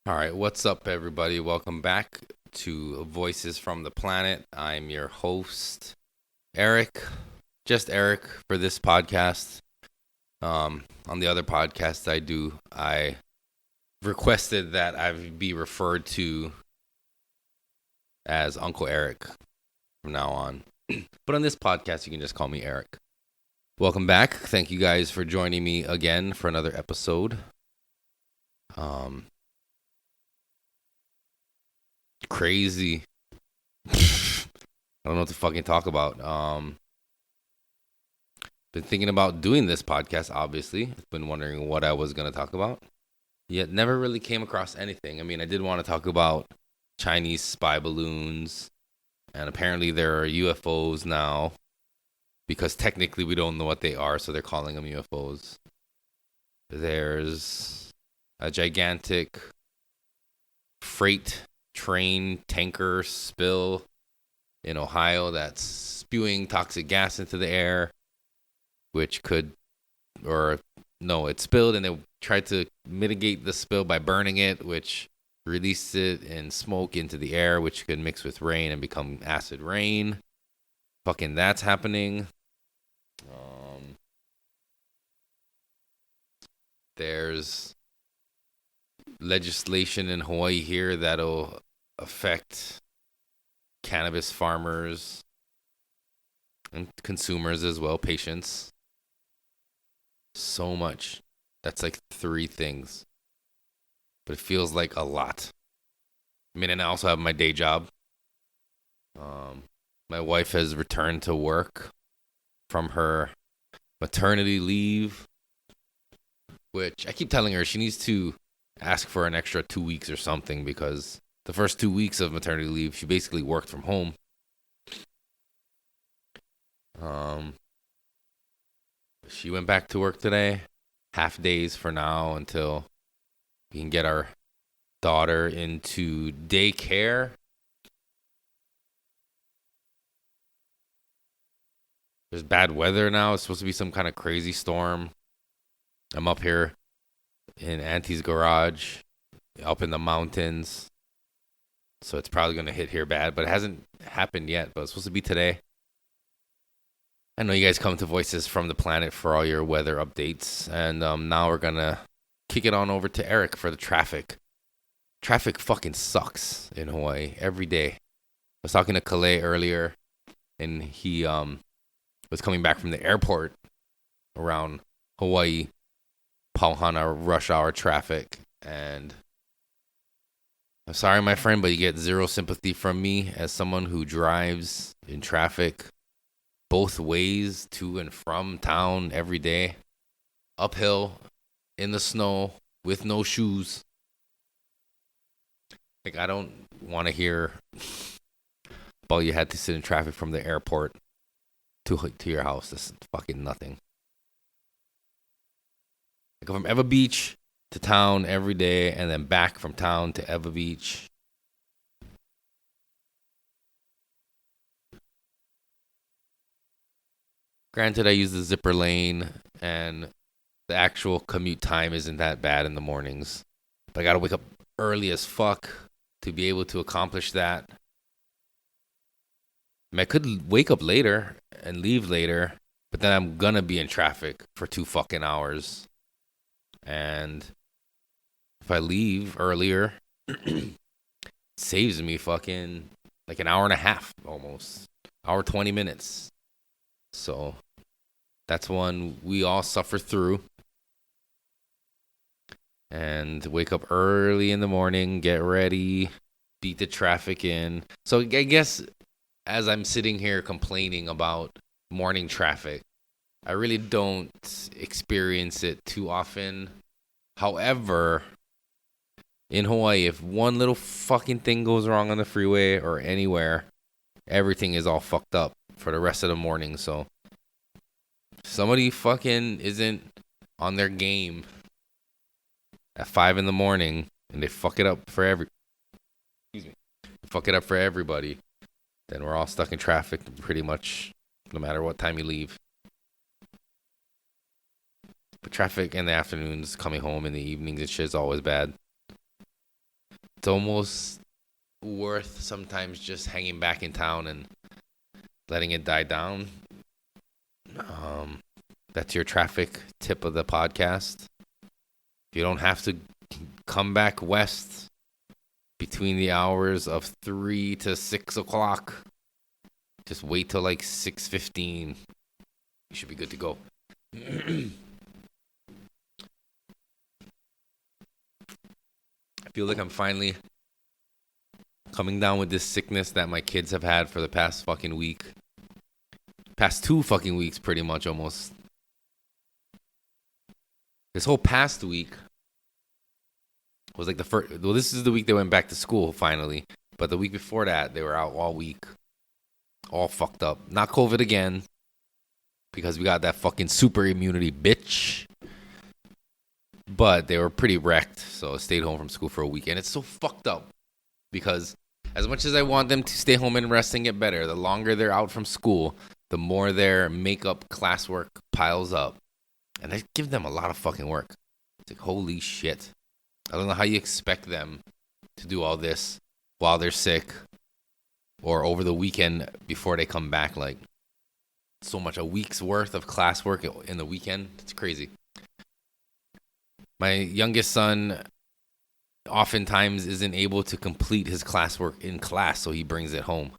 All right, what's up, everybody? Welcome back to Voices from the Planet. I'm your host, Eric, just Eric, for this podcast. On the other podcast I do, I requested that I be referred to as Uncle Eric from now on. But on this podcast, you can just call me Eric. Welcome back. Thank you guys for joining me again for another episode. Crazy. I don't know what to fucking talk about. Been thinking about doing this podcast, obviously. Been wondering what I was going to talk about. Yet never really came across anything. I mean, I did want to talk about Chinese spy balloons. And apparently there are UFOs now. Because technically we don't know what they are, so they're calling them UFOs. There's a gigantic freight train tanker spill in Ohio that's spewing toxic gas into the air, which could, or no, it spilled and they tried to mitigate the spill by burning it, which released it in smoke into the air, which could mix with rain and become acid rain. Fucking that's happening. There's legislation in Hawaii here that'll affect cannabis farmers and consumers as well, patients. So much. That's like 3 things. But it feels like a lot. I mean, and I also have my day job. My wife has returned to work from her maternity leave, which I keep telling her she needs to ask for an extra 2 weeks or something, because the first 2 weeks of maternity leave, she basically worked from home. She went back to work today, half days for now until we can get our daughter into daycare. There's bad weather now. It's supposed to be some kind of crazy storm. I'm up here in Auntie's garage, up in the mountains. So it's probably going to hit here bad, but it hasn't happened yet. But it's supposed to be today. I know you guys come to Voices from the Planet for all your weather updates. And now we're going to kick it on over to Eric for the traffic. Traffic fucking sucks in Hawaii every day. I was talking to Calais earlier, and he was coming back from the airport around Hawaii, Pauhana rush hour traffic. And I'm sorry, my friend, but you get zero sympathy from me as someone who drives in traffic both ways to and from town every day, uphill, in the snow, with no shoes. Like, I don't want to hear about you had to sit in traffic from the airport to your house. That's fucking nothing. I go from Eva Beach to town every day, and then back from town to Eva Beach. Granted, I use the zipper lane, and the actual commute time isn't that bad in the mornings. But I gotta wake up early as fuck to be able to accomplish that. I mean, I could wake up later and leave later, but then I'm gonna be in traffic for 2 fucking hours. And if I leave earlier, it saves me fucking like an hour and a half almost. Hour 20 minutes. So that's one we all suffer through. And wake up early in the morning, get ready, beat the traffic in. So I guess as I'm sitting here complaining about morning traffic, I really don't experience it too often. However, in Hawaii, if one little fucking thing goes wrong on the freeway or anywhere, everything is all fucked up for the rest of the morning. So if somebody fucking isn't on their game at 5 a.m, and they fuck it up for everybody, then we're all stuck in traffic pretty much no matter what time you leave. But traffic in the afternoons, coming home in the evenings and shit is always bad. it's almost worth sometimes just hanging back in town and letting it die down. That's your traffic tip of the podcast. You don't have to come back west between the hours of 3 to 6 o'clock. Just wait till like 6:15. You should be good to go. I feel like I'm finally coming down with this sickness that my kids have had for the past fucking week. Past 2 fucking weeks, pretty much, almost. This whole past week was like the first. Well, this is the week they went back to school finally. But the week before that, they were out all week. All fucked up. Not COVID again. Because we got that fucking super immunity, bitch. But they were pretty wrecked. So I stayed home from school for a week. And it's so fucked up. Because as much as I want them to stay home and rest and get better, the longer they're out from school, the more their makeup classwork piles up. And I give them a lot of fucking work. It's like, holy shit. I don't know how you expect them to do all this while they're sick or over the weekend before they come back. Like, so much. A week's worth of classwork in the weekend. It's crazy. My youngest son oftentimes isn't able to complete his classwork in class, so he brings it home.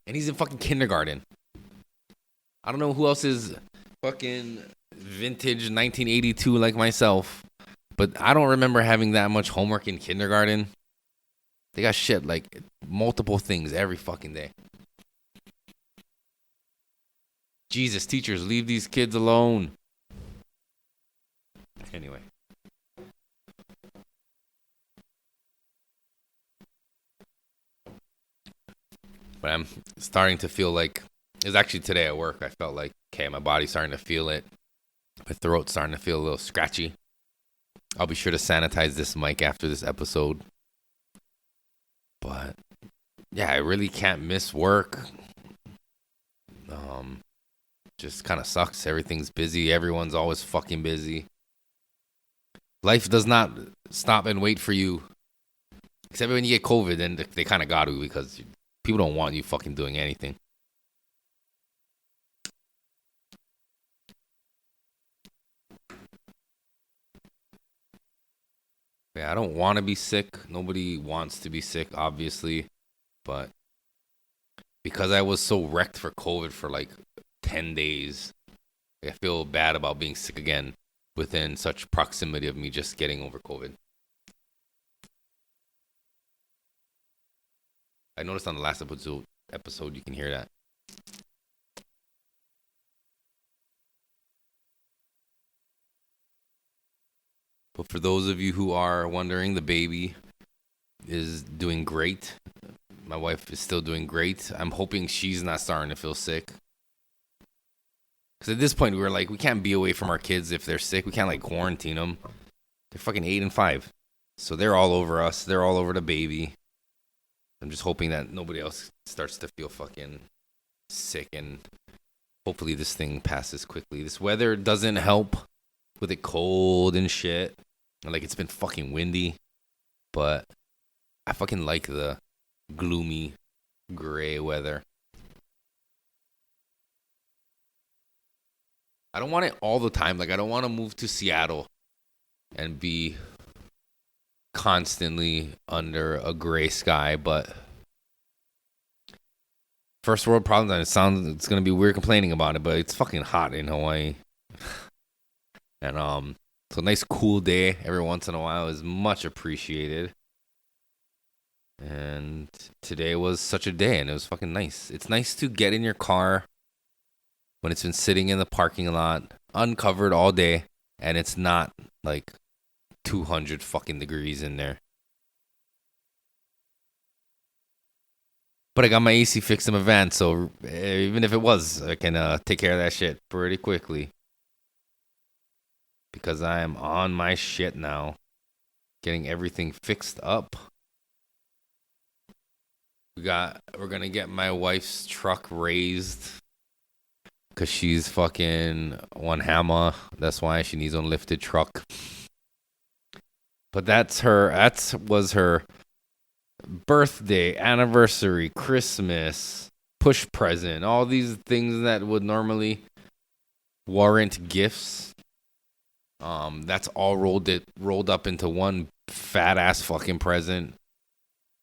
And he's in fucking kindergarten. I don't know who else is fucking vintage 1982 like myself, but I don't remember having that much homework in kindergarten. They got shit like multiple things every fucking day. Jesus, teachers, leave these kids alone. Anyway. But I'm starting to feel like, it was actually today at work, I felt like, okay, my body's starting to feel it. My throat's starting to feel a little scratchy. I'll be sure to sanitize this mic after this episode. But, yeah, I really can't miss work. Just kind of sucks. Everything's busy. Everyone's always fucking busy. Life does not stop and wait for you. Except when you get COVID, then they kind of got to, because people don't want you fucking doing anything. Yeah, I don't want to be sick. Nobody wants to be sick, obviously. But because I was so wrecked for COVID for like 10 days, I feel bad about being sick again within such proximity of me just getting over COVID. I noticed on the last episode you can hear that. But for those of you who are wondering, the baby is doing great. My wife is still doing great. I'm hoping she's not starting to feel sick. Because at this point, we were like, we can't be away from our kids if they're sick. We can't, like, quarantine them. They're fucking 8 and 5. So they're all over us. They're all over the baby. I'm just hoping that nobody else starts to feel fucking sick. And hopefully this thing passes quickly. This weather doesn't help with it cold and shit. Like, it's been fucking windy. But I fucking like the gloomy, gray weather. I don't want it all the time. Like, I don't want to move to Seattle and be constantly under a gray sky, but first world problems, and it's going to be weird complaining about it, but it's fucking hot in Hawaii. And so a nice cool day every once in a while is much appreciated. And today was such a day, and it was fucking nice. It's nice to get in your car when it's been sitting in the parking lot, uncovered all day, and it's not like 200 fucking degrees in there. But I got my AC fixed in my van, so even if it was, I can take care of that shit pretty quickly. Because I am on my shit now. Getting everything fixed up. We're gonna get my wife's truck raised. Because she's fucking one hammer. That's why she needs a lifted truck. But that was her birthday, anniversary, Christmas, push present, all these things that would normally warrant gifts. That's all rolled up into one fat ass fucking present.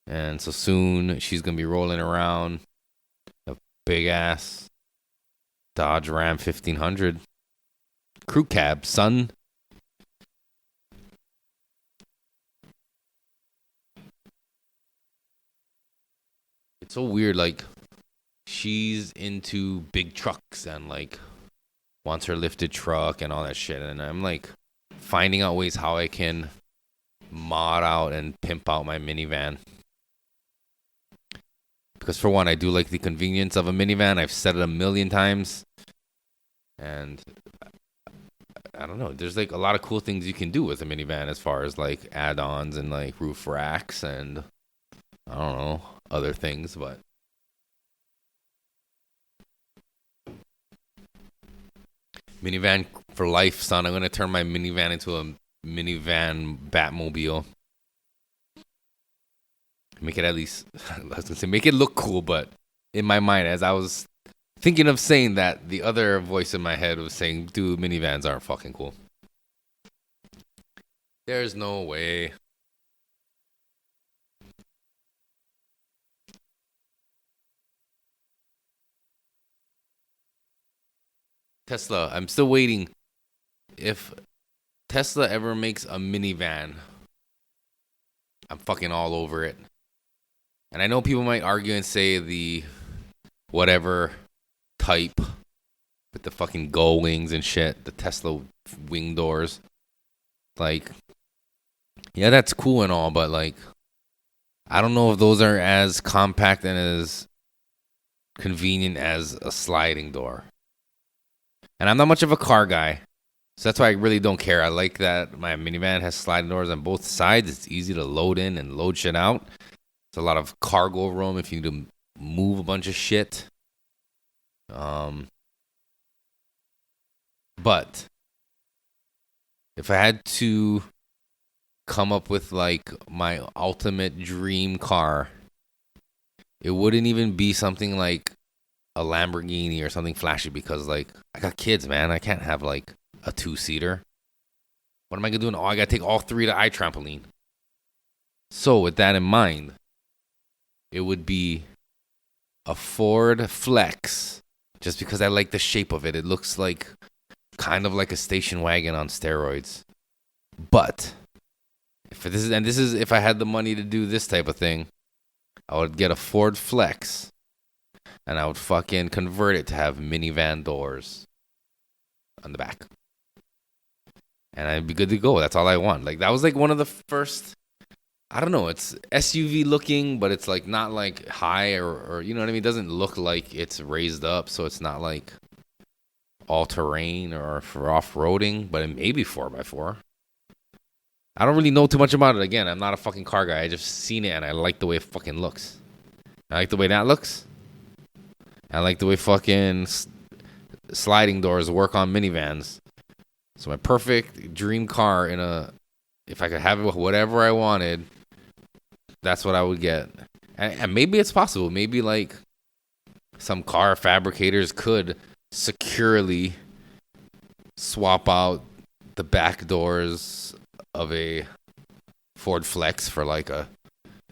And so soon she's gonna be rolling around a big ass Dodge Ram 1500 crew cab, son. It's so weird. Like, she's into big trucks and like wants her lifted truck and all that shit. And I'm like finding out ways how I can mod out and pimp out my minivan. Because for one, I do like the convenience of a minivan. I've said it a million times. And I don't know. There's like a lot of cool things you can do with a minivan as far as like add-ons and like roof racks and I don't know, other things, but minivan for life, son. I'm gonna turn my minivan into a minivan Batmobile. Make it at least, I was gonna say, make it look cool, but in my mind, as I was thinking of saying that, the other voice in my head was saying, dude, minivans aren't fucking cool. There's no way. Tesla, I'm still waiting. If Tesla ever makes a minivan, I'm fucking all over it. And I know people might argue and say the whatever type with the fucking gull wings and shit, the Tesla wing doors. Like, yeah, that's cool and all, but like, I don't know if those are as compact and as convenient as a sliding door. And I'm not much of a car guy, so that's why I really don't care. I like that my minivan has sliding doors on both sides. It's easy to load in and load shit out. It's a lot of cargo room if you need to move a bunch of shit. But if I had to come up with like my ultimate dream car, it wouldn't even be something like a Lamborghini or something flashy because like I got kids, man. I can't have like a 2-seater. What am I gonna do? Oh, I gotta take all 3 to iTrampoline. So with that in mind, it would be a Ford Flex, just because I like the shape of it. It looks like kind of like a station wagon on steroids. But if this is if I had the money to do this type of thing, I would get a Ford Flex and I would fucking convert it to have minivan doors on the back. And I'd be good to go. That's all I want. Like, that was like one of the first, I don't know, it's SUV looking, but it's like not like high or you know what I mean? It doesn't look like it's raised up, so it's not like all terrain or for off-roading, but it may be 4x4. I don't really know too much about it. Again, I'm not a fucking car guy. I just seen it and I like the way it fucking looks. I like the way that looks. I like the way fucking sliding doors work on minivans. So my perfect dream car if I could have it with whatever I wanted, that's what I would get. And maybe it's possible. Maybe like some car fabricators could securely swap out the back doors of a Ford Flex for like a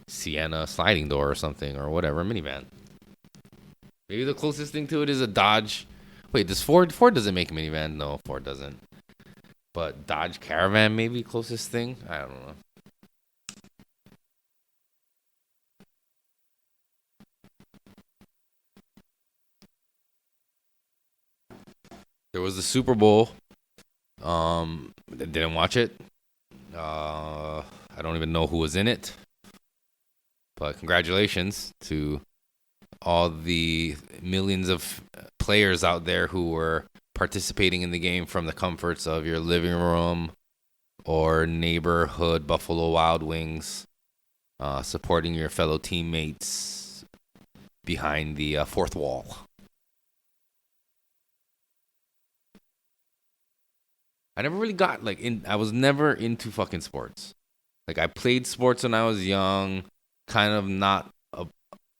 Sienna sliding door or something or whatever minivan. Maybe the closest thing to it is a Dodge. Wait, does Ford doesn't make a minivan? No, Ford doesn't. But Dodge Caravan maybe closest thing? I don't know. There was the Super Bowl. Didn't watch it. I don't even know who was in it. But congratulations to all the millions of players out there who were participating in the game from the comforts of your living room or neighborhood Buffalo Wild Wings, supporting your fellow teammates behind the fourth wall. I never really got I was never into fucking sports. Like, I played sports when I was young, kind of not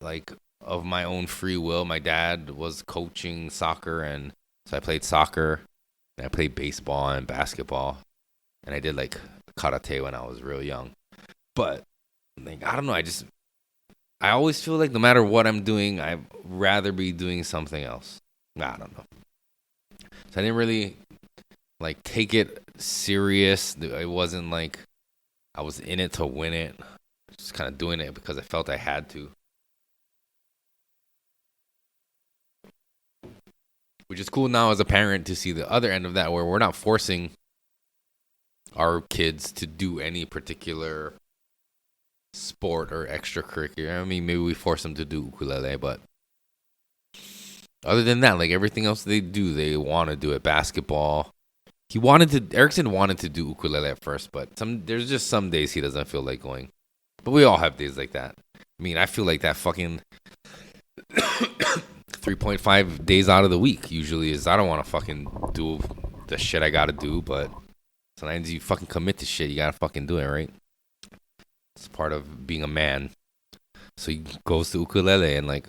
like of my own free will. My dad was coaching soccer, and so I played soccer, and I played baseball and basketball, and I did like karate when I was real young. But like I don't know, I always feel like no matter what I'm doing, I'd rather be doing something else. I don't know. So I didn't really like take it serious. It wasn't like I was in it to win it. Just kind of doing it because I felt I had to. Which is cool now as a parent to see the other end of that, where we're not forcing our kids to do any particular sport or extracurricular. I mean, maybe we force them to do ukulele, but other than that, like everything else they do, they want to do it. Basketball. Erickson wanted to do ukulele at first, but there's just some days he doesn't feel like going. But we all have days like that. I mean, I feel like that fucking 3.5 days out of the week usually is I don't want to fucking do the shit I gotta do, but sometimes you fucking commit to shit, you gotta fucking do it, right? It's part of being a man. So he goes to ukulele, and like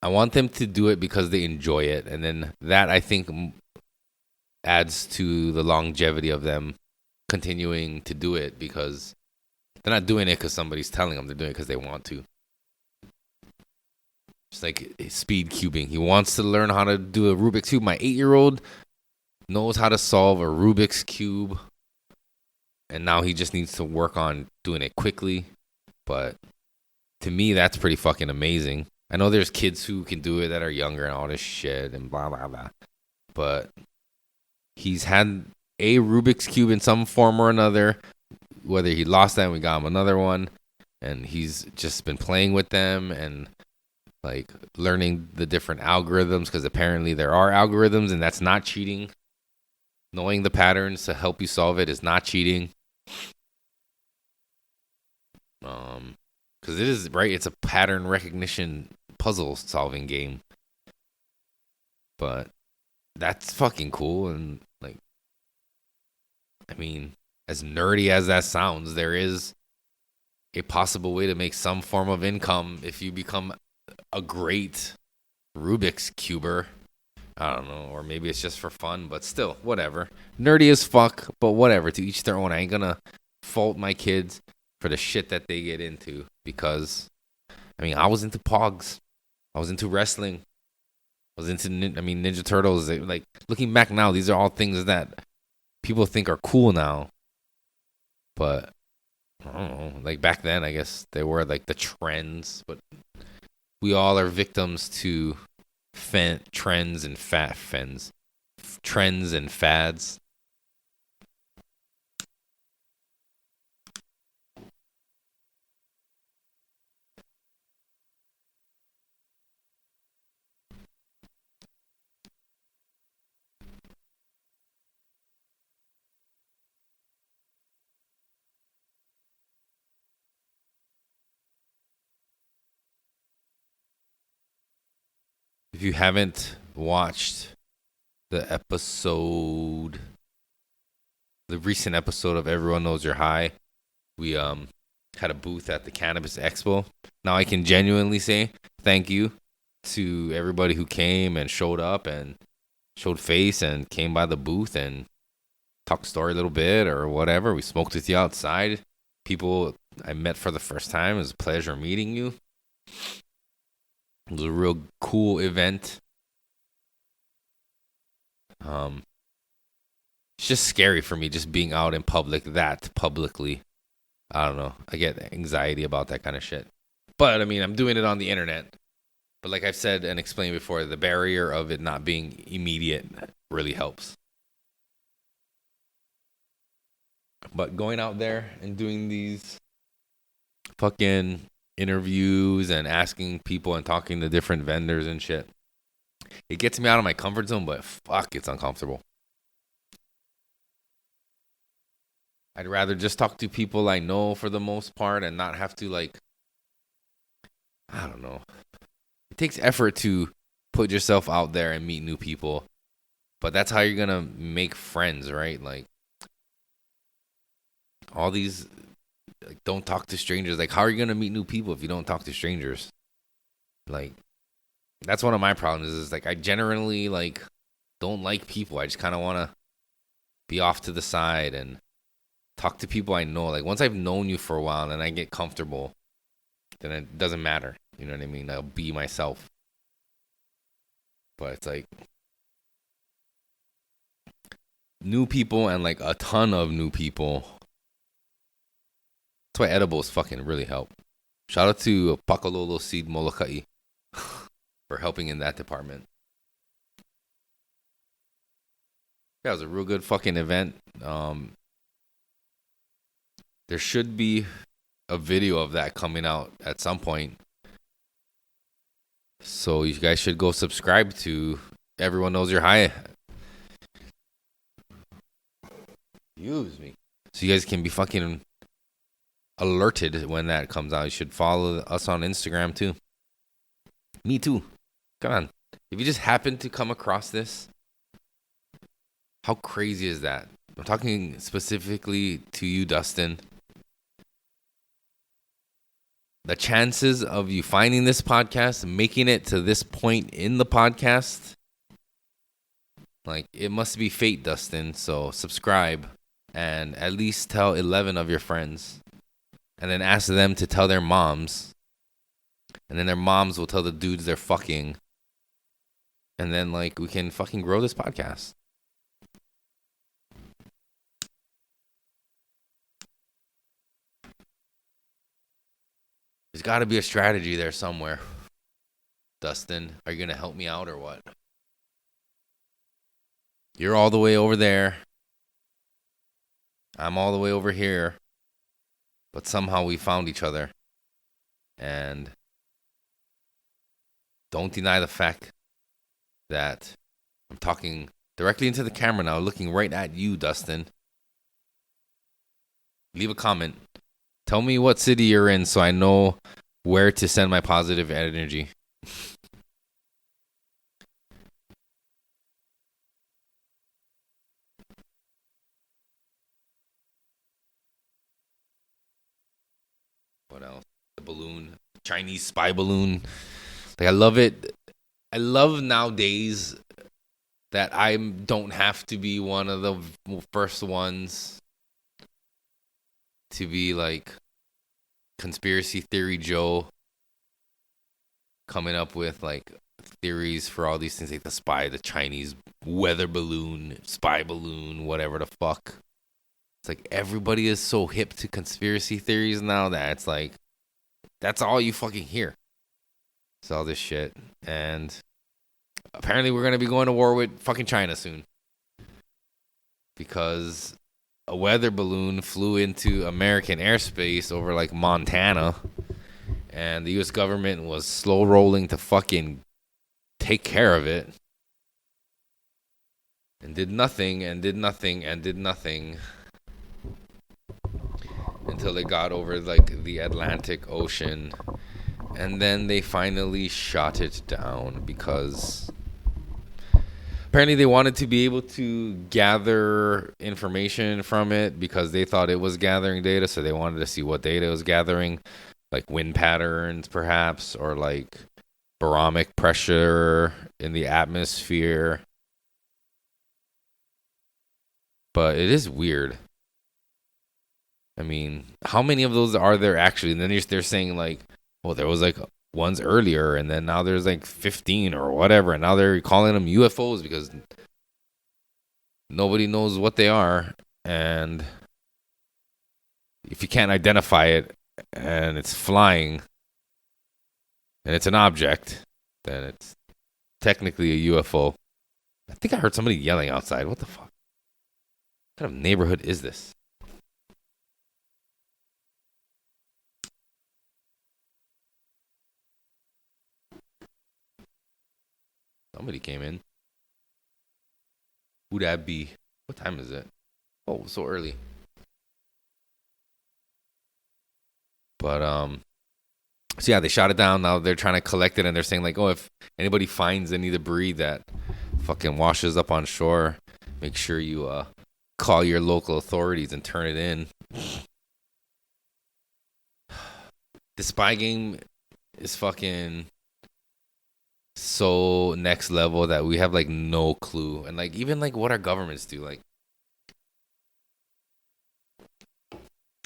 I want them to do it because they enjoy it, and then that I think adds to the longevity of them continuing to do it, because they're not doing it because somebody's telling them, they're doing it because they want to. It's like speed cubing. He wants to learn how to do a Rubik's Cube. My 8-year-old knows how to solve a Rubik's Cube, and now he just needs to work on doing it quickly. But to me, that's pretty fucking amazing. I know there's kids who can do it that are younger and all this shit and blah, blah, blah. But he's had a Rubik's Cube in some form or another. Whether he lost that and we got him another one. And he's just been playing with them and like learning the different algorithms, because apparently there are algorithms and that's not cheating. Knowing the patterns to help you solve it is not cheating. Because it is, right? It's a pattern recognition puzzle solving game. But that's fucking cool. And like, I mean, as nerdy as that sounds, there is a possible way to make some form of income if you become a great Rubik's Cuber. I don't know, or maybe it's just for fun, but still, whatever. Nerdy as fuck, but whatever. To each their own. I ain't gonna fault my kids for the shit that they get into, because, I mean, I was into Pogs. I was into wrestling. I was into, Ninja Turtles. Like, looking back now, these are all things that people think are cool now. But, I don't know, like back then, I guess they were like the trends, but we all are victims to trends and fads. If you haven't watched the recent episode of Everyone Knows You're High, we had a booth at the Cannabis Expo. Now I can genuinely say thank you to everybody who came and showed up and showed face and came by the booth and talked story a little bit or whatever. We smoked with you outside. People I met for the first time. It was a pleasure meeting you. It was a real cool event. It's just scary for me just being out in public that publicly. I don't know. I get anxiety about that kind of shit. But I mean, I'm doing it on the internet. But like I've said and explained before, the barrier of it not being immediate really helps. But going out there and doing these fucking interviews and asking people and talking to different vendors and shit, it gets me out of my comfort zone, but fuck, it's uncomfortable. I'd rather just talk to people I know for the most part and not have to, like, I don't know. It takes effort to put yourself out there and meet new people, but that's how you're gonna make friends, right? Like, all these Like, don't talk to strangers. Like, how are you gonna meet new people if you don't talk to strangers? Like, that's one of my problems. Is like I generally like don't like people. I just kind of want to be off to the side and talk to people I know. Like once I've known you for a while and I get comfortable, then it doesn't matter. You know what I mean? I'll be myself. But it's like new people and like a ton of new people. That's why edibles fucking really help. Shout out to Pakalolo Seed Molokai for helping in that department. Yeah, it was a real good fucking event. There should be a video of that coming out at some point. So you guys should go subscribe to Everyone Knows You're High. Excuse me. So you guys can be fucking alerted when that comes out. You should follow us on Instagram too. Me too. Come on. If you just happen to come across this, how crazy is that? I'm talking specifically to you, Dustin. The chances of you finding this podcast, making it to this point in the podcast, like, it must be fate, Dustin. So subscribe and at least tell 11 of your friends. And then ask them to tell their moms. And then their moms will tell the dudes they're fucking. And then, like, we can fucking grow this podcast. There's got to be a strategy there somewhere. Dustin, are you going to help me out or what? You're all the way over there. I'm all the way over here. But somehow we found each other. And don't deny the fact that I'm talking directly into the camera now, looking right at you, Dustin. Leave a comment. Tell me what city you're in so I know where to send my positive energy. What else? The balloon. Chinese spy balloon. Like, I love it. I love nowadays that I don't have to be one of the first ones to be like conspiracy theory Joe coming up with like theories for all these things, like the Chinese weather balloon, spy balloon, whatever the fuck. It's like everybody is so hip to conspiracy theories now that it's like that's all you fucking hear. It's all this shit. And apparently we're going to be going to war with fucking China soon. Because a weather balloon flew into American airspace over like Montana. And the U.S. government was slow rolling to fucking take care of it. And did nothing and did nothing and did nothing. Until they got over like the Atlantic Ocean. And then they finally shot it down because apparently they wanted to be able to gather information from it because they thought it was gathering data. So they wanted to see what data it was gathering, like wind patterns perhaps, or like barometric pressure in the atmosphere. But it is weird. I mean, how many of those are there actually? And then they're saying like, well, there was like ones earlier, and then now there's like 15 or whatever, and now they're calling them UFOs because nobody knows what they are. And if you can't identify it and it's flying and it's an object, then it's technically a UFO. I think I heard somebody yelling outside. What the fuck? What kind of neighborhood is this? Somebody came in. Who'd that be? What time is it? Oh, so early. But so yeah, they shot it down. Now they're trying to collect it, and they're saying like, oh, if anybody finds any debris that fucking washes up on shore, make sure you call your local authorities and turn it in. The spy game is fucking so next level that we have like no clue. And like even like what our governments do, like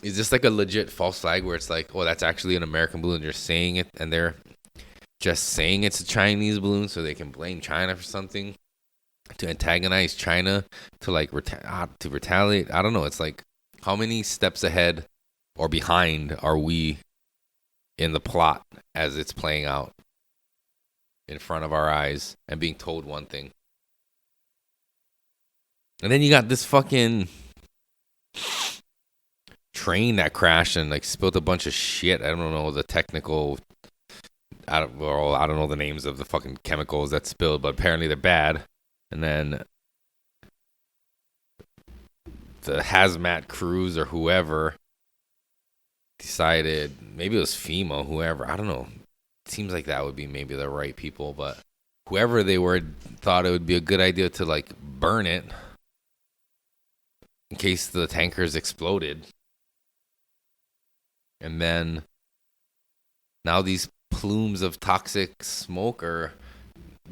is this like a legit false flag where it's like, oh, that's actually an American balloon, they're saying it, and they're just saying it's a Chinese balloon so they can blame China for something, to antagonize China, to like to retaliate. I don't know. It's like, how many steps ahead or behind are we in the plot as it's playing out in front of our eyes and being told one thing? And then you got this fucking train that crashed and like spilled a bunch of shit. I don't know the technical. I don't know the names of the fucking chemicals that spilled, but apparently they're bad. And then the hazmat crews or whoever decided, maybe it was FEMA, whoever, I don't know. It seems like that would be maybe the right people, but whoever they were thought it would be a good idea to like burn it in case the tankers exploded. And then now these plumes of toxic smoke are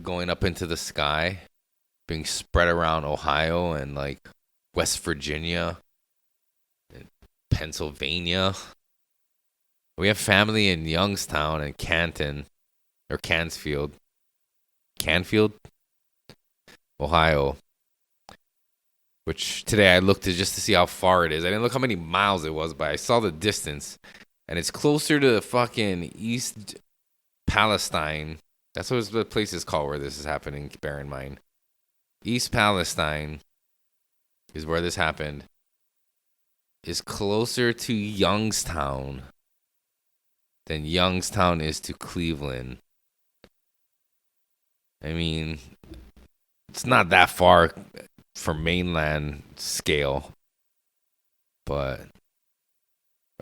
going up into the sky, being spread around Ohio and like West Virginia and Pennsylvania. We have family in Youngstown and Canfield, Ohio. Which today I looked just to see how far it is. I didn't look how many miles it was, but I saw the distance. And it's closer to fucking East Palestine. That's what the place is called where this is happening, bear in mind. East Palestine is where this happened. Is closer to Youngstown than Youngstown is to Cleveland. I mean, it's not that far for mainland scale, but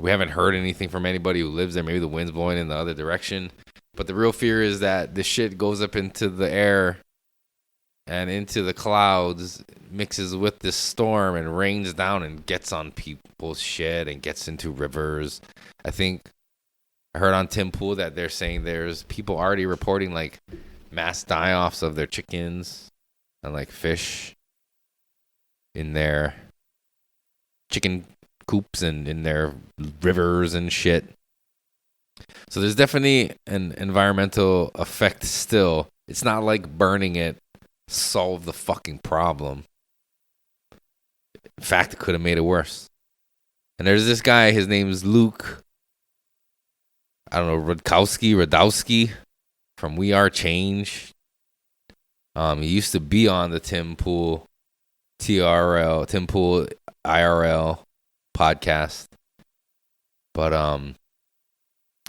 we haven't heard anything from anybody who lives there. Maybe the wind's blowing in the other direction, but the real fear is that this shit goes up into the air and into the clouds, mixes with this storm and rains down and gets on people's shit and gets into rivers. I think I heard on Tim Pool that they're saying there's people already reporting like mass die-offs of their chickens and like fish in their chicken coops and in their rivers and shit. So there's definitely an environmental effect still. It's not like burning it solved the fucking problem. In fact, it could have made it worse. And there's this guy, his name's Luke, I don't know, Radowski from We Are Change. He used to be on the Tim Pool IRL podcast. But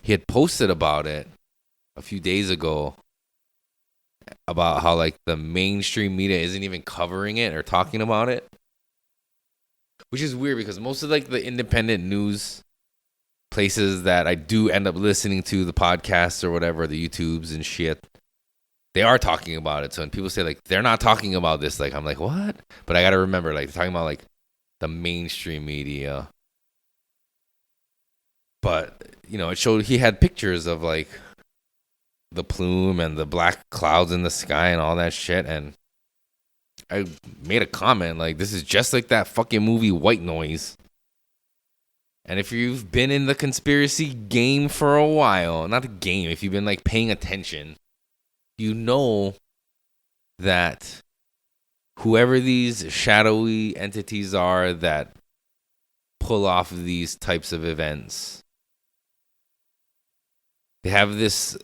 he had posted about it a few days ago about how like the mainstream media isn't even covering it or talking about it. Which is weird because most of like the independent news places that I do end up listening to, the podcasts or whatever, the YouTubes and shit, they are talking about it. So when people say like they're not talking about this, like I'm like, what? But I gotta remember, like they're talking about like the mainstream media. But you know, it showed he had pictures of like the plume and the black clouds in the sky and all that shit, and I made a comment like, this is just like that fucking movie White Noise. And if you've been in the conspiracy game for a while, not a game, if you've been like paying attention, you know that whoever these shadowy entities are that pull off these types of events, they have this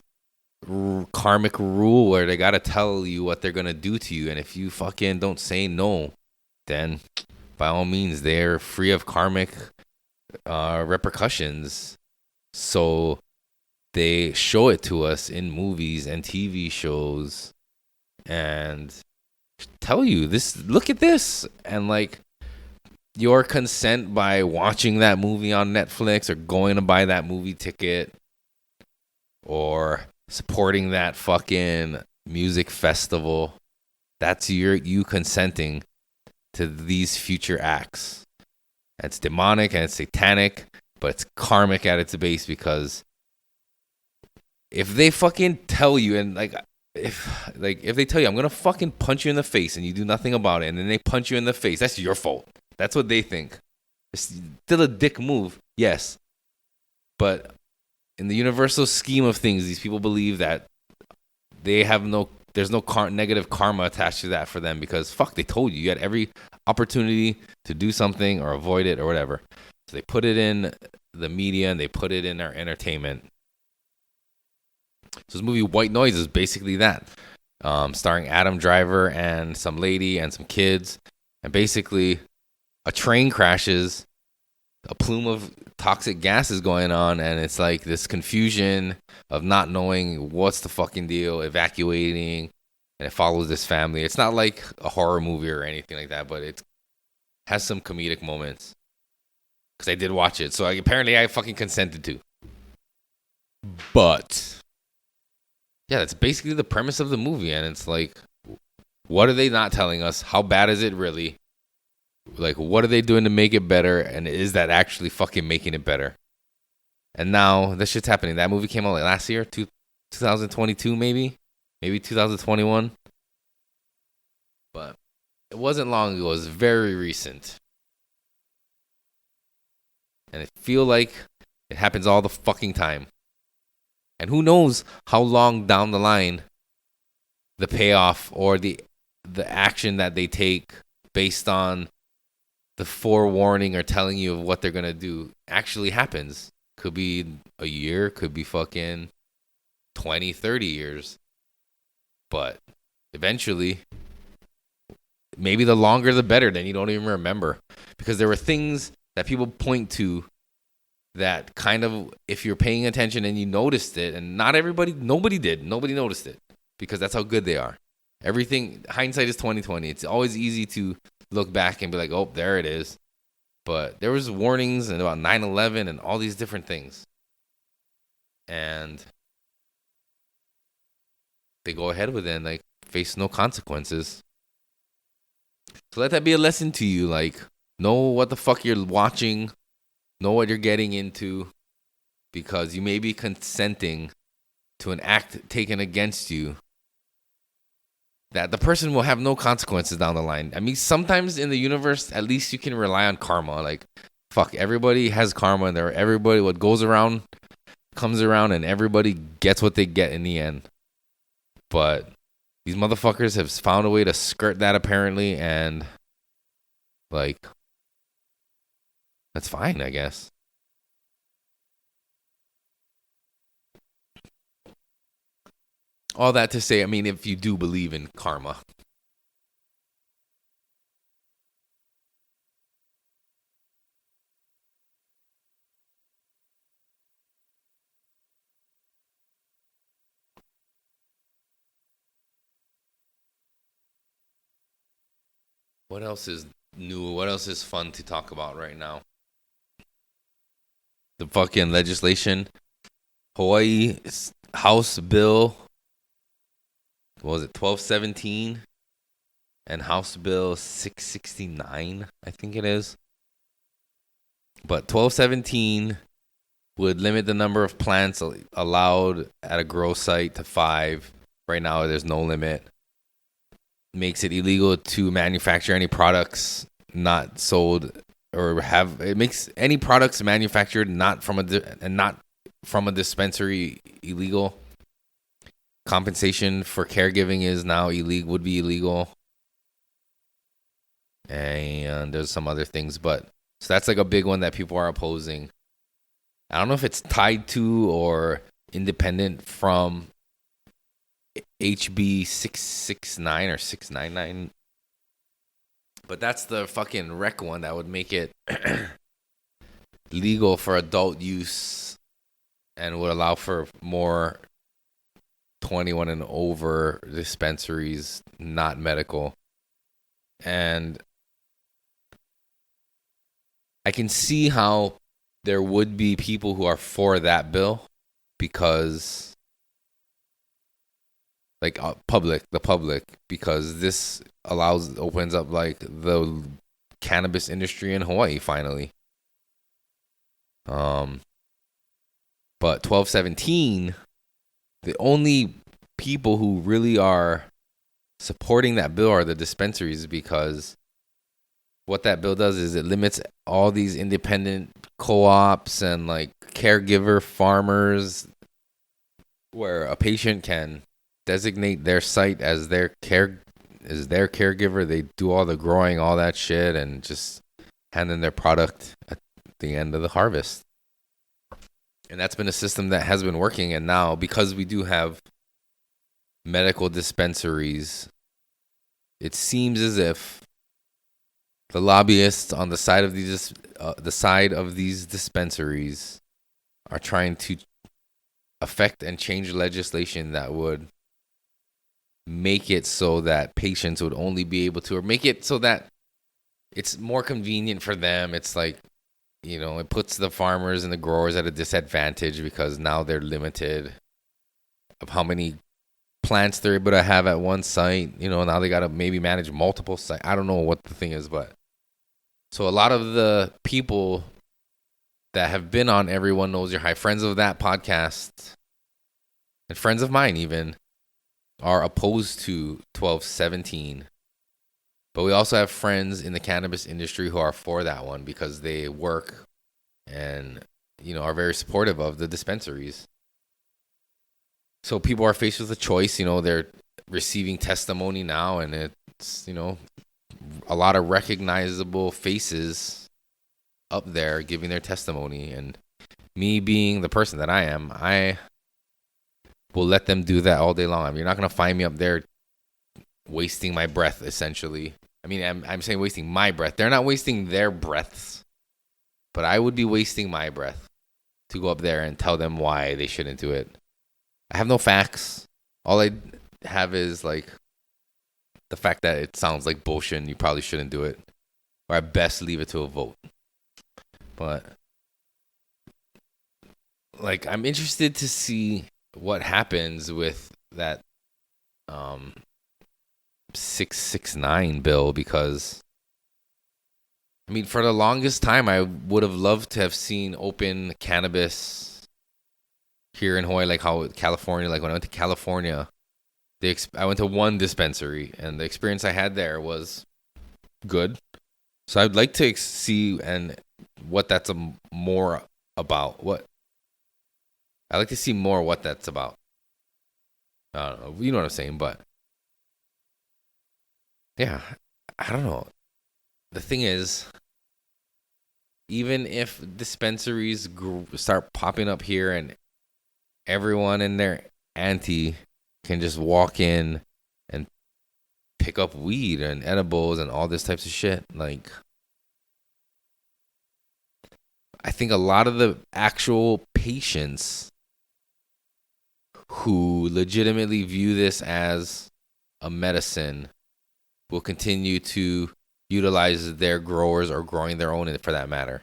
karmic rule where they gotta tell you what they're gonna do to you, and if you fucking don't say no, then by all means they're free of karmic repercussions. So they show it to us in movies and TV shows and tell you this, look at this, and like your consent by watching that movie on Netflix or going to buy that movie ticket or supporting that fucking music festival, that's you consenting to these future acts. It's demonic and it's satanic, but it's karmic at its base because if they fucking tell you and if they tell you I'm gonna fucking punch you in the face and you do nothing about it, and then they punch you in the face, that's your fault. That's what they think. It's still a dick move, yes, but in the universal scheme of things, these people believe that there's no negative karma attached to that for them, because fuck, they told you had every opportunity to do something or avoid it or whatever. So they put it in the media and they put it in our entertainment. So this movie White Noise is basically that, starring Adam Driver and some lady and some kids, and basically a train crashes, a plume of toxic gas is going on, and it's like this confusion of not knowing what's the fucking deal, evacuating, and it follows this family. It's not like a horror movie or anything like that, but it has some comedic moments, because I did watch it, so apparently I fucking consented to. But yeah, that's basically the premise of the movie, and it's like, what are they not telling us? How bad is it really? Like, what are they doing to make it better? And is that actually fucking making it better? And now this shit's happening. That movie came out like last year, 2022 maybe 2021. But it wasn't long ago. It was very recent. And I feel like it happens all the fucking time. And who knows how long down the line the payoff or the action that they take based on the forewarning or telling you of what they're going to do actually happens. Could be a year, could be fucking 20, 30 years. But eventually, maybe the longer the better, then you don't even remember. Because there were things that people point to that kind of, if you're paying attention and you noticed it, and nobody noticed it, because that's how good they are. Everything, hindsight is 20/20. It's always easy to look back and be like, oh, there it is. But there was warnings and about 9/11 and all these different things. And they go ahead with it and like face no consequences. So let that be a lesson to you. Like, know what the fuck you're watching. Know what you're getting into. Because you may be consenting to an act taken against you that the person will have no consequences down the line. I mean, sometimes in the universe, at least you can rely on karma. Like, fuck, everybody has karma, and everybody, what goes around comes around, and everybody gets what they get in the end. But these motherfuckers have found a way to skirt that, apparently, and like, that's fine, I guess. All that to say, I mean, if you do believe in karma. What else is new? What else is fun to talk about right now? The fucking legislation. Hawaii House Bill, what was it, 1217? And House Bill 669, I think it is. But 1217 would limit the number of plants allowed at a grow site to 5. Right now, there's no limit. Makes it illegal to manufacture any products not sold or have. It makes any products manufactured not from a dispensary illegal. Compensation for caregiving is now illegal. Would be illegal. And there's some other things, but so that's like a big one that people are opposing. I don't know if it's tied to or independent from HB 669 or 699, but that's the fucking rec one that would make it legal for adult use and would allow for more 21 and over dispensaries, not medical. And I can see how there would be people who are for that bill, because like the public, because this opens up like the cannabis industry in Hawaii finally. But 1217 the only people who really are supporting that bill are the dispensaries, because what that bill does is it limits all these independent co-ops and like caregiver farmers, where a patient can designate their site as their caregiver. They do all the growing, all that shit, and just hand in their product at the end of the harvest. And that's been a system that has been working. And now, because we do have medical dispensaries, it seems as if the lobbyists on the side of these dispensaries are trying to affect and change legislation that would make it so that patients would only be able to, or make it so that it's more convenient for them. It's like, it puts the farmers and the growers at a disadvantage, because now they're limited of how many plants they're able to have at one site. Now they got to maybe manage multiple sites. I don't know what the thing is, but so a lot of the people that have been on Everyone Knows You're High, friends of that podcast, and friends of mine even, are opposed to 1217. But we also have friends in the cannabis industry who are for that one, because they work and, are very supportive of the dispensaries. So people are faced with a choice. They're receiving testimony now, and it's, a lot of recognizable faces up there giving their testimony. And me being the person that I am, I will let them do that all day long. I mean, you're not going to find me up there wasting my breath, essentially. I mean, I'm saying wasting my breath. They're not wasting their breaths, but I would be wasting my breath to go up there and tell them why they shouldn't do it. I have no facts. All I have is like the fact that it sounds like bullshit and you probably shouldn't do it, or at best leave it to a vote. But like, I'm interested to see what happens with that 669 bill, because I mean, for the longest time, I would have loved to have seen open cannabis here in Hawaii, like how California, like when I went to California, I went to one dispensary, and the experience I had there was good. So I'd like to see what that's more about. I'd like to see more what that's about. I don't know. You know what I'm saying? But yeah, I don't know. The thing is, even if dispensaries start popping up here and everyone and their auntie can just walk in and pick up weed and edibles and all this types of shit, like, I think a lot of the actual patients who legitimately view this as a medicine will continue to utilize their growers, or growing their own for that matter.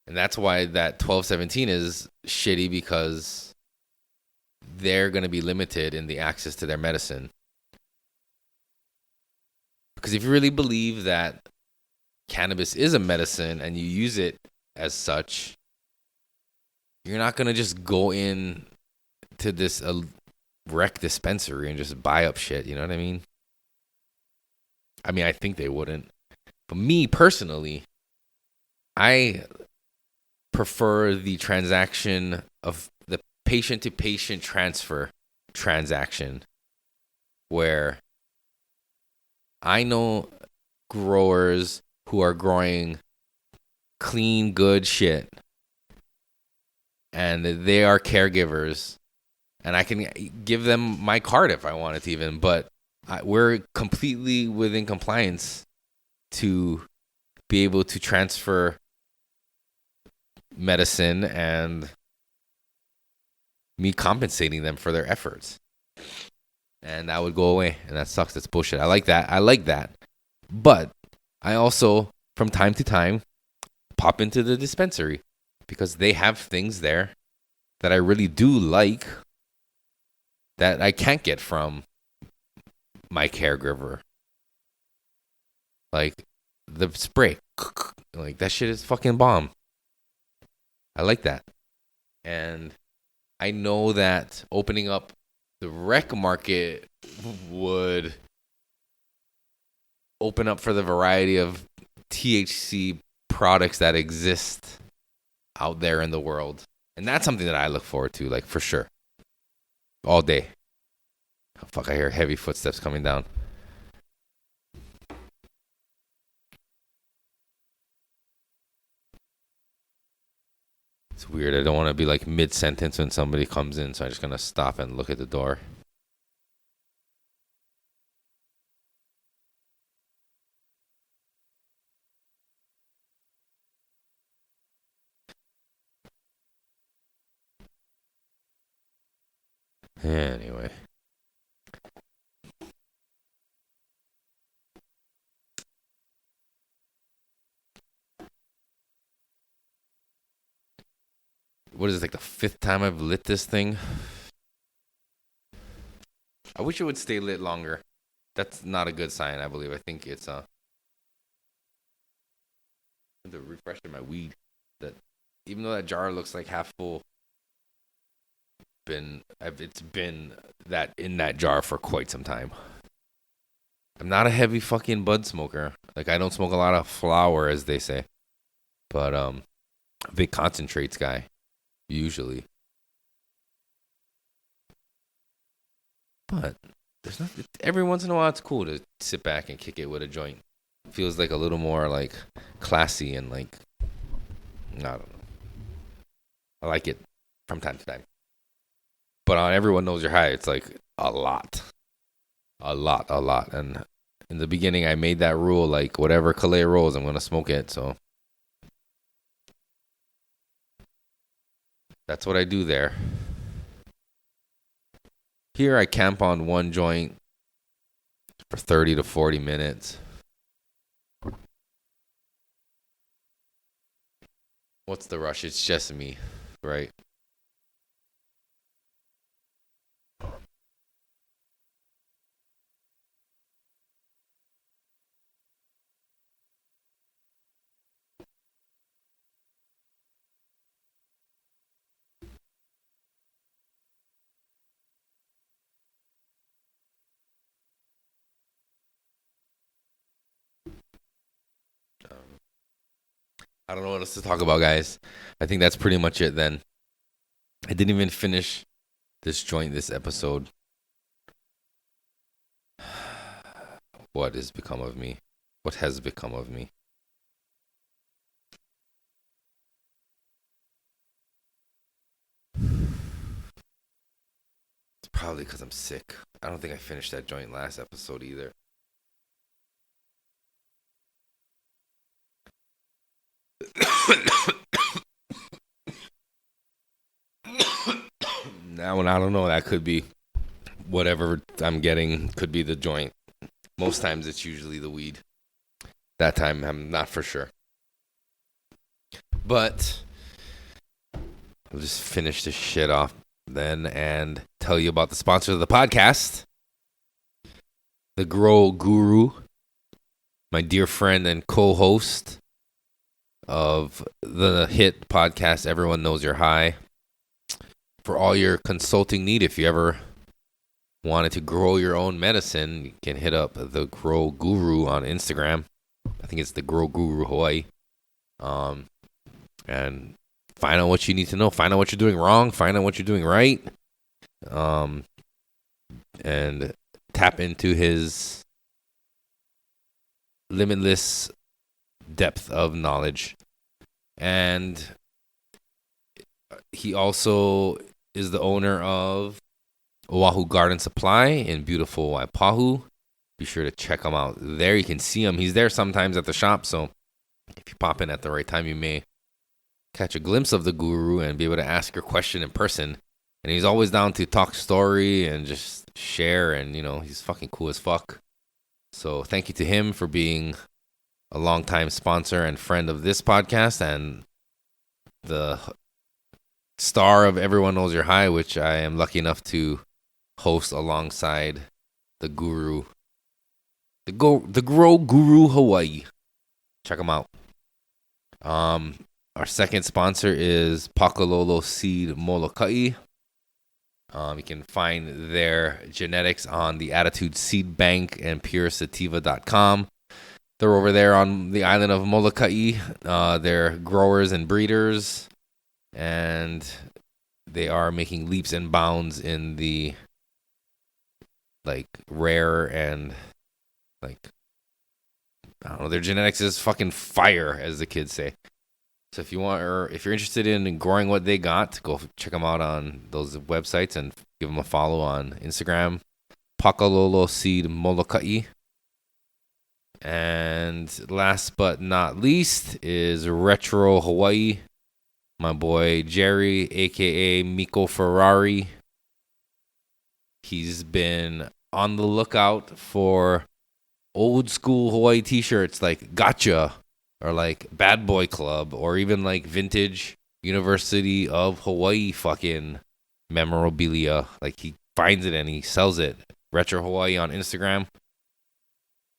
And that's why that 1217 is shitty, because they're going to be limited in the access to their medicine. Because if you really believe that cannabis is a medicine and you use it as such, you're not going to just go in to this rec dispensary and just buy up shit. You know what I mean? I mean, I think they wouldn't. But me personally, I prefer the transaction of the patient-to-patient transfer transaction, where I know growers who are growing clean, good shit, and they are caregivers, and I can give them my card if I wanted to even, but we're completely within compliance to be able to transfer medicine and me compensating them for their efforts. And that would go away, and that sucks. That's bullshit. I like that. But I also, from time to time, pop into the dispensary, because they have things there that I really do like that I can't get from my caregiver. Like the spray. Like, that shit is fucking bomb. I like that. And I know that opening up the rec market would open up for the variety of THC products that exist out there in the world. And that's something that I look forward to, like, for sure. All day. Oh, fuck, I hear heavy footsteps coming down. It's weird. I don't want to be like mid-sentence when somebody comes in, so I'm just going to stop and look at the door. Anyway. What is it, like the 5th time I've lit this thing? I wish it would stay lit longer. That's not a good sign, I believe. I think it's the refreshing my weed. That even though that jar looks like half full, it's been that in that jar for quite some time. I'm not a heavy fucking bud smoker. Like, I don't smoke a lot of flower, as they say. But a big concentrates guy, usually. But there's not every once in a while it's cool to sit back and kick it with a joint. It feels like a little more like classy and like, I don't know. I like it from time to time. But on Everyone Knows You're High, it's like a lot. And in the beginning, I made that rule, like, whatever Calais rolls, I'm going to smoke it. So that's what I do there. Here, I camp on one joint for 30 to 40 minutes. What's the rush? It's just me, right? I don't know what else to talk about, guys. I think that's pretty much it then. I didn't even finish this joint this episode. What has become of me? What has become of me? It's probably because I'm sick. I don't think I finished that joint last episode either. That one, I don't know. That could be whatever I'm getting. Could be the joint. Most times it's usually the weed. That time I'm not for sure. But I'll just finish this shit off then and tell you about the sponsor of the podcast, the Grow Guru, my dear friend and co-host of the hit podcast Everyone Knows You're High. For all your consulting need, if you ever wanted to grow your own medicine, you can hit up the Grow Guru on Instagram. I think it's the Grow Guru Hawaii. And find out what you need to know. Find out what you're doing wrong. Find out what you're doing right. And tap into his limitless depth of knowledge. And he also is the owner of Oahu Garden Supply in beautiful Waipahu. Be sure to check him out there. You can see him. He's there sometimes at the shop. So if you pop in at the right time, you may catch a glimpse of the guru and be able to ask your question in person. And he's always down to talk story and just share. And, you know, he's fucking cool as fuck. So thank you to him for being a longtime sponsor and friend of this podcast and the star of Everyone Knows You're High, which I am lucky enough to host alongside the guru, the Grow Guru Hawaii. Check him out. Our second sponsor is Pakalolo Seed Molokai. You can find their genetics on the Attitude Seed Bank and puresativa.com. They're over there on the island of Molokai. They're growers and breeders, and they are making leaps and bounds in the rare and I don't know. Their genetics is fucking fire, as the kids say. So if you want, or if you're interested in growing what they got, go check them out on those websites and give them a follow on Instagram, Pakalolo Seed Molokai. And last but not least is Retro Hawaii. My boy Jerry, aka Miko Ferrari. He's been on the lookout for old school Hawaii t-shirts like Gotcha, or like Bad Boy Club, or even like vintage University of Hawaii fucking memorabilia. Like, he finds it and he sells it. Retro Hawaii on Instagram.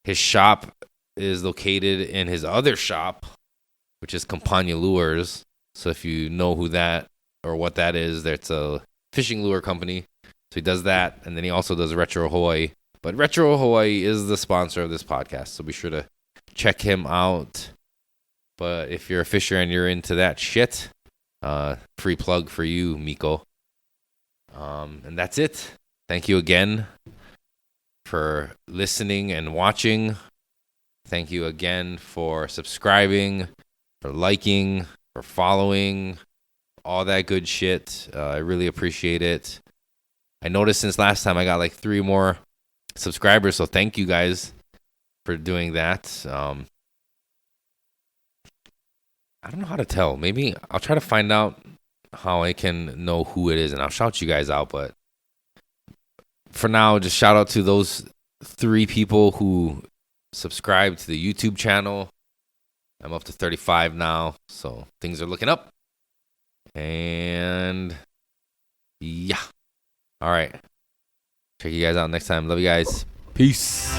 His shop is located in his other shop, which is Campagna Lures. So if you know who that or what that is, that's a fishing lure company. So he does that, and then he also does Retro Hawaii. But Retro Hawaii is the sponsor of this podcast, so be sure to check him out. But if you're a fisher and you're into that shit, free plug for you, Miko. And that's it. Thank you again for listening and watching. Thank you again for subscribing, for liking, for following, all that good shit. I really appreciate it. I noticed since last time I got like 3 more subscribers, so thank you guys for doing that. I don't know how to tell. Maybe I'll try to find out how I can know who it is, and I'll shout you guys out. But for now, just shout out to those 3 people who subscribe to the YouTube channel. I'm up to 35 now, so things are looking up. And yeah. All right. Check you guys out next time. Love you guys. Peace.